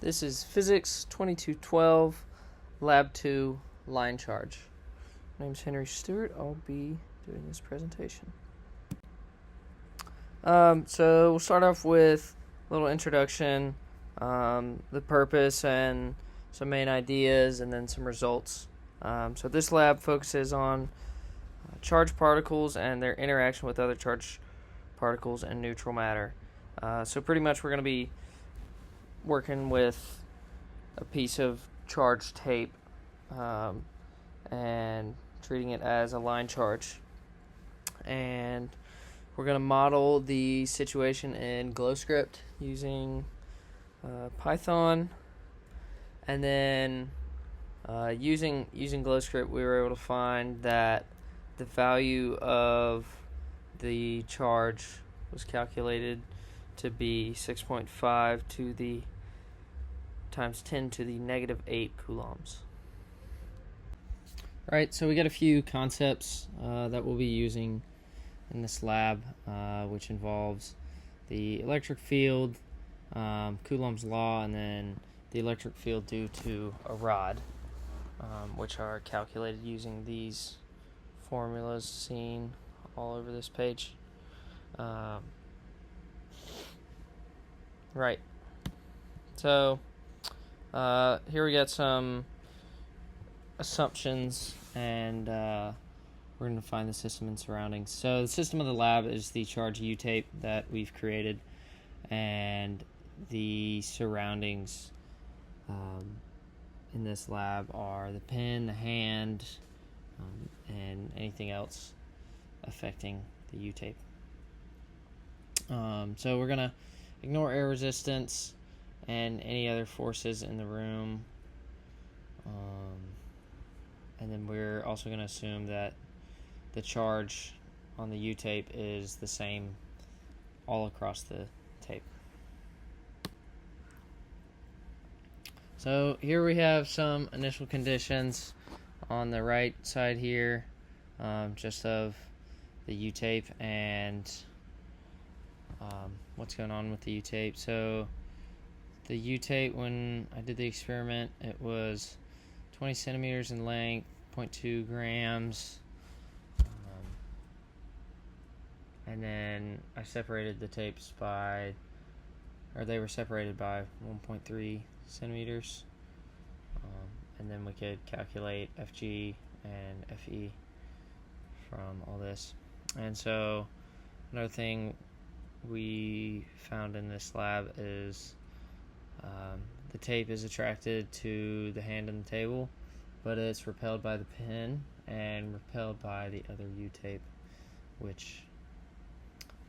This is Physics 2212, Lab 2, line charge. My name is Henry Stewart. I'll be doing this presentation. So we'll start off with a little introduction, the purpose and some main ideas, and then some results. So this lab focuses on charged particles and their interaction with other charged particles and neutral matter. So pretty much we're going to be working with a piece of charged tape and treating it as a line charge. And we're going to model the situation in GlowScript using Python. And then using GlowScript, we were able to find that the value of the charge was calculated to be 6.5 to the times 10 to the negative 8 coulombs. Alright, so we got a few concepts that we'll be using in this lab, which involves the electric field, Coulomb's law, and then the electric field due to a rod, which are calculated using these formulas seen all over this page. Right. So here we got some assumptions, and we're going to find the system and surroundings. So the system of the lab is the charge U-tape that we've created, and the surroundings in this lab are the pen, the hand, and anything else affecting the U-tape. So we're going to ignore air resistance and any other forces in the room. And then we're also going to assume that the charge on the U-tape is the same all across the tape. So here we have some initial conditions on the right side here, just of the U-tape and what's going on with the U-tape. So the U-tape, when I did the experiment, it was 20 centimeters in length, 0.2 grams, and then I separated the tapes they were separated by 1.3 centimeters, and then we could calculate FG and FE from all this. And so another thing we found in this lab is the tape is attracted to the hand on the table, but it's repelled by the pen and repelled by the other U-tape, which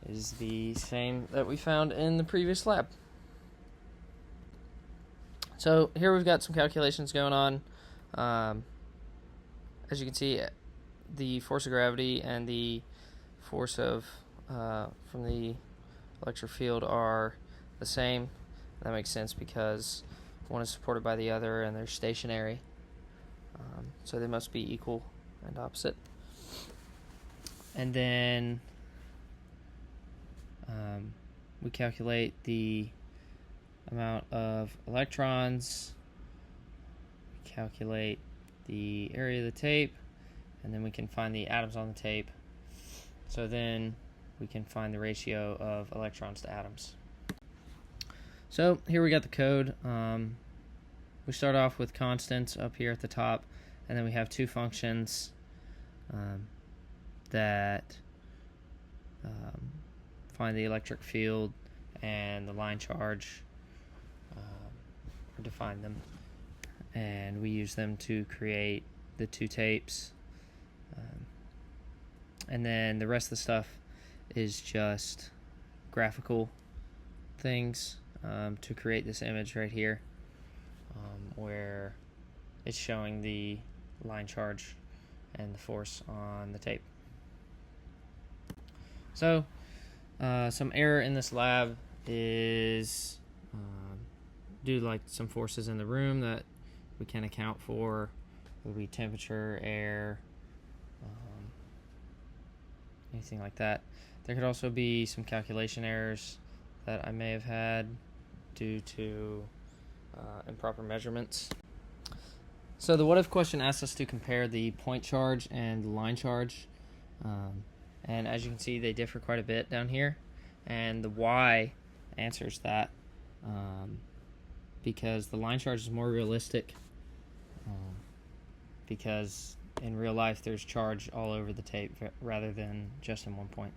is the same that we found in the previous lab. So here we've got some calculations going on. As you can see, the force of gravity and the force of from the electric field are the same. That makes sense because one is supported by the other and they're stationary, so they must be equal and opposite. And then we calculate the amount of electrons, calculate the area of the tape, and then we can find the atoms on the tape. So then we can find the ratio of electrons to atoms. So here we got the code. We start off with constants up here at the top, and then we have two functions that find the electric field and the line charge, or define them, and we use them to create the two tapes. And then the rest of the stuff is just graphical things to create this image right here, where it's showing the line charge and the force on the tape. So some error in this lab is due to some forces in the room that we can account for. It would be temperature, air, anything like that. There could also be some calculation errors that I may have had due to and proper measurements. So the what if question asks us to compare the point charge and the line charge, and as you can see they differ quite a bit down here, and the y answers that because the line charge is more realistic, because in real life there's charge all over the tape rather than just in one point.